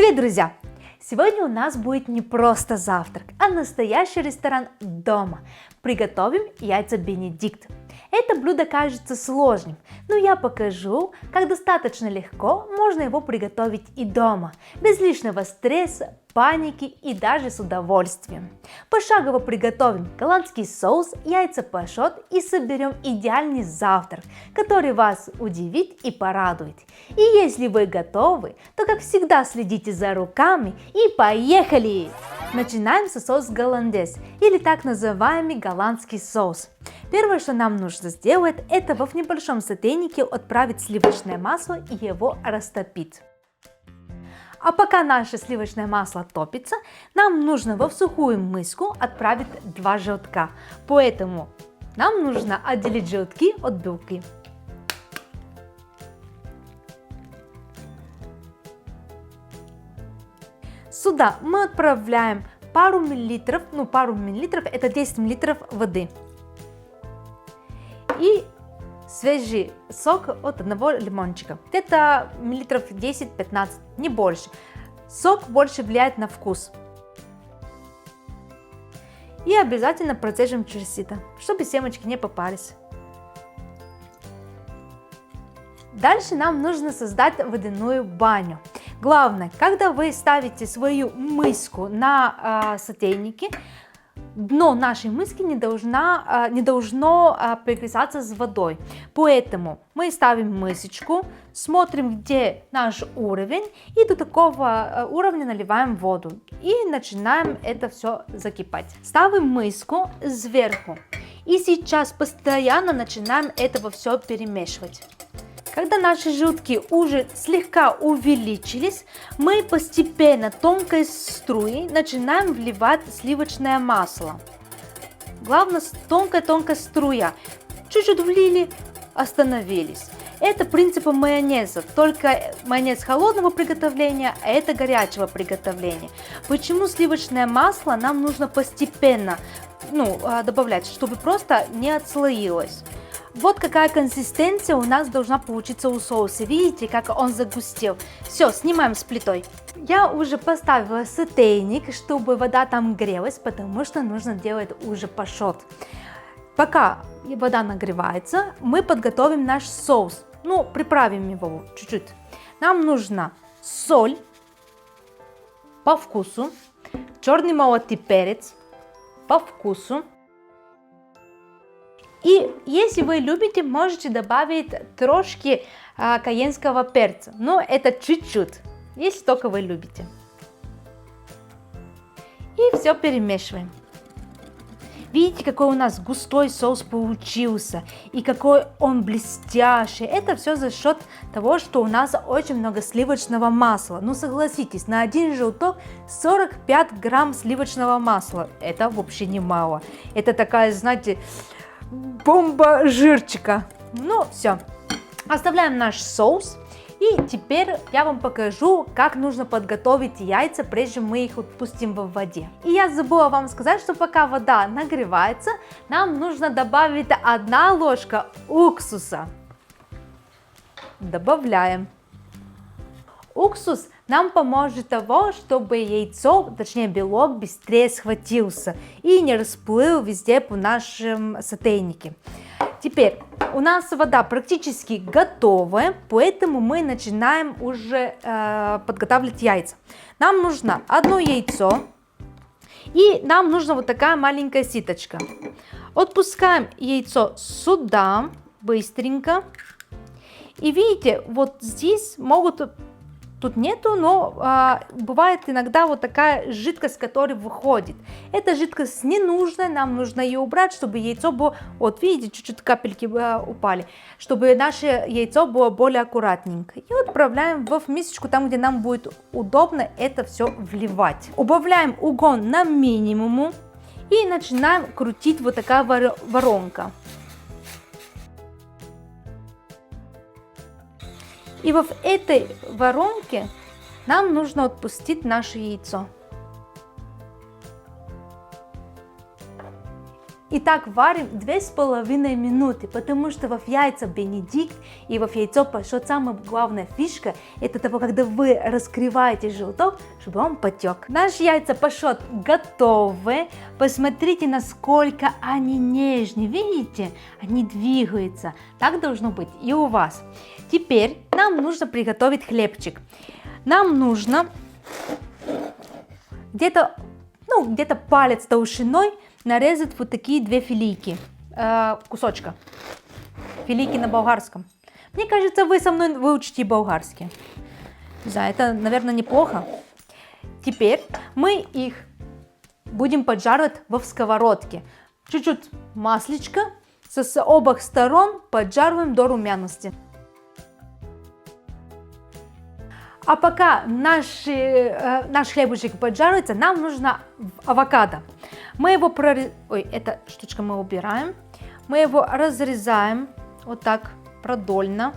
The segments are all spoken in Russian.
Привет, друзья! Сегодня у нас будет не просто завтрак, а настоящий ресторан дома. Приготовим яйца Бенедикт. Это блюдо кажется сложным, но я покажу, как достаточно легко можно его приготовить и дома, без лишнего стресса, паники и даже с удовольствием. Пошагово приготовим голландский соус, яйца пашот и соберем идеальный завтрак, который вас удивит и порадует. И если вы готовы, то как всегда следите за руками и поехали! Начинаем со соуса голландез, или так называемый голландский соус. Первое, что нам нужно сделать, это в небольшом сотейнике отправить сливочное масло и его растопить. А пока наше сливочное масло топится, нам нужно в сухую миску отправить 2 желтка. Поэтому нам нужно отделить желтки от белки. Сюда мы отправляем пару миллилитров это 10 миллилитров воды. И свежий сок от одного лимончика. Это миллилитров 10-15, не больше. Сок больше влияет на вкус. И обязательно процежем через сито, чтобы семечки не попались. Дальше нам нужно создать водяную баню. Главное, когда вы ставите свою миску на сотейнике, дно нашей миски не должно прикасаться с водой. Поэтому мы ставим мисочку, смотрим, где наш уровень, и до такого уровня наливаем воду. И начинаем это все закипать. Ставим миску сверху. И сейчас постоянно начинаем это все перемешивать. Когда наши желтки уже слегка увеличились, мы постепенно тонкой струей начинаем вливать сливочное масло. Главное, тонкая струя. Чуть-чуть влили, остановились. Это принцип майонеза, только майонез холодного приготовления, а это горячего приготовления. Почему сливочное масло нам нужно постепенно добавлять, чтобы просто не отслоилось? Вот какая консистенция у нас должна получиться у соуса. Видите, как он загустел. Все, снимаем с плитой. Я уже поставила сотейник, чтобы вода там грелась, потому что нужно делать уже пашот. Пока вода нагревается, мы подготовим наш соус. Приправим его чуть-чуть. Нам нужна соль по вкусу, черный молотый перец по вкусу. И если вы любите, можете добавить трошки кайенского перца, но это чуть-чуть, если только вы любите. И все перемешиваем. Видите, какой у нас густой соус получился и какой он блестящий. Это все за счет того, что у нас очень много сливочного масла. Согласитесь, на один желток 45 грамм сливочного масла. Это вообще немало. Это такая, знаете, бомба жирчика. Все. Оставляем наш соус. И теперь я вам покажу, как нужно подготовить яйца, прежде чем мы их отпустим в воде. И я забыла вам сказать, что пока вода нагревается, нам нужно добавить 1 ложка уксуса. Добавляем. Уксус нам поможет того, чтобы яйцо, точнее белок, быстрее схватился и не расплыл везде по нашем сотейнике. Теперь у нас вода практически готовая, поэтому мы начинаем уже подготавливать яйца. Нам нужно 1 яйцо и нам нужна вот такая маленькая ситочка. Отпускаем яйцо сюда быстренько. И видите, вот здесь тут нету, но бывает иногда вот такая жидкость, которая выходит. Эта жидкость не нужна, нам нужно ее убрать, чтобы яйцо было, вот видите, чуть-чуть капельки упали, чтобы наше яйцо было более аккуратненько. И отправляем в мисочку, там, где нам будет удобно это все вливать. Убавляем угон на минимум и начинаем крутить вот такая воронка. И в этой воронке нам нужно отпустить наше яйцо. И так варим 2,5 минуты, потому что в яйца Бенедикт и в яйцо пашот самая главная фишка, это того, когда вы раскрываете желток, чтобы он потек. Наши яйца пашот готовы. Посмотрите, насколько они нежные. Видите? Они двигаются. Так должно быть и у вас. Теперь нам нужно приготовить хлебчик. Нам нужно где-то палец толщиной нарезать вот такие 2 филейки, кусочка. Филейки на болгарском. Мне кажется, вы со мной выучите болгарский. Не знаю, это, наверное, неплохо. Теперь мы их будем поджаривать в сковородке. Чуть-чуть маслечко с обоих сторон поджариваем до румяности. А пока наш хлебушек поджаривается, нам нужно авокадо. Мы его эта штучка мы убираем. Мы его разрезаем вот так продольно.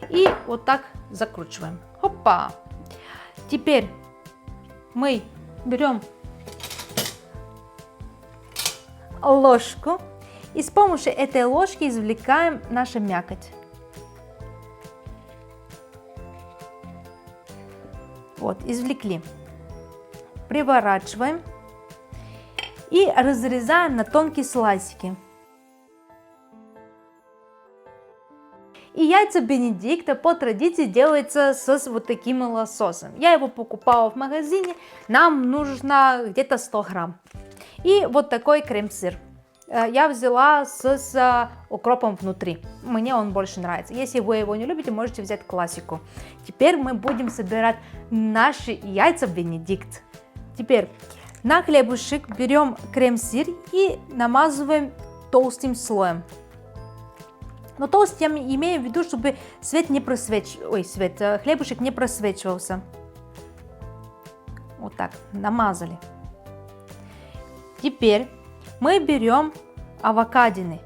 И вот так закручиваем. Хопа! Теперь мы берем ложку и с помощью этой ложки извлекаем нашу мякоть. Вот, извлекли. Приворачиваем и разрезаем на тонкие слайсики. И яйца Бенедикта по традиции делается с вот таким лососем. Я его покупала в магазине, нам нужно где-то 100 грамм. И вот такой крем-сыр. Я взяла с укропом внутри. Мне он больше нравится. Если вы его не любите, можете взять классику. Теперь мы будем собирать наши яйца Бенедикт. Теперь на хлебушек берем крем-сыр и намазываем толстым слоем. Но толстый я имею в виду, чтобы хлебушек не просвечивался. Вот так, намазали. Теперь мы берем авокадины.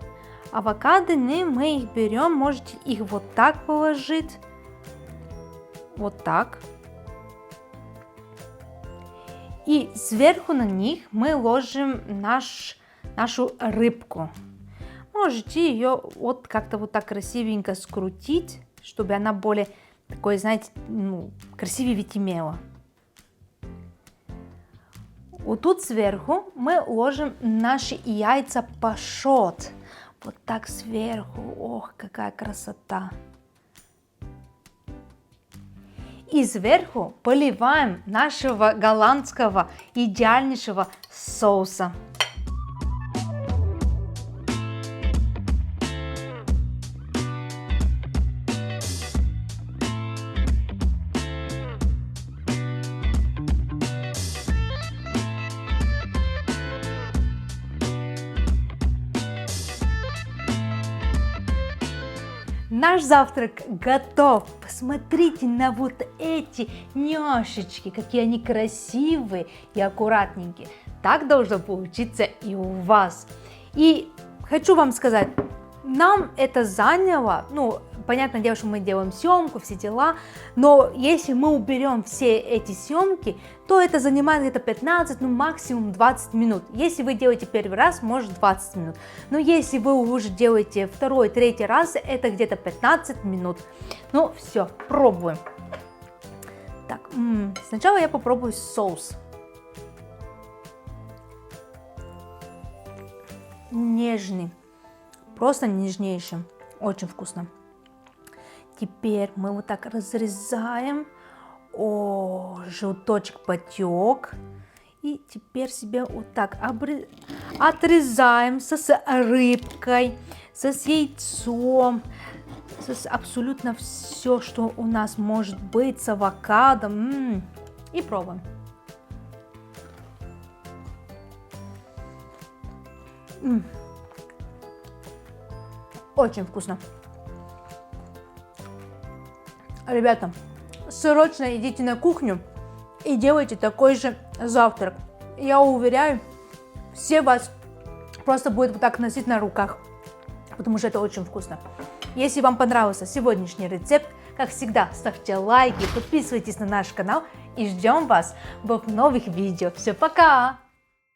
Авокадины мы их берем, можете их вот так положить. Вот так. И сверху на них мы ложим нашу рыбку. Можете ее вот как-то вот так красивенько скрутить, чтобы она более такой, знаете, красивее ведь имела. Вот тут сверху мы ложим наши яйца пашот. Вот так сверху. Ох, какая красота. И сверху поливаем нашего голландского идеальнейшего соуса. Наш завтрак готов. Посмотрите на вот эти няшечки, какие они красивые и аккуратненькие. Так должно получиться и у вас. И хочу вам сказать, нам это заняло, понятное дело, что мы делаем съемку, все дела, но если мы уберем все эти съемки, то это занимает где-то 15, максимум 20 минут. Если вы делаете первый раз, может 20 минут. Но если вы уже делаете второй, третий раз, это где-то 15 минут. Ну все, пробуем. Так, сначала я попробую соус. Нежный, просто нежнейший, очень вкусно. Теперь мы вот так разрезаем. О, желточек потек. И теперь себе вот так отрезаем с рыбкой, с яйцом, с абсолютно все, что у нас может быть, с авокадо. И пробуем. Очень вкусно. Ребята, срочно идите на кухню и делайте такой же завтрак. Я уверяю, все вас просто будут вот так носить на руках, потому что это очень вкусно. Если вам понравился сегодняшний рецепт, как всегда, ставьте лайки, подписывайтесь на наш канал и ждем вас в новых видео. Все, пока!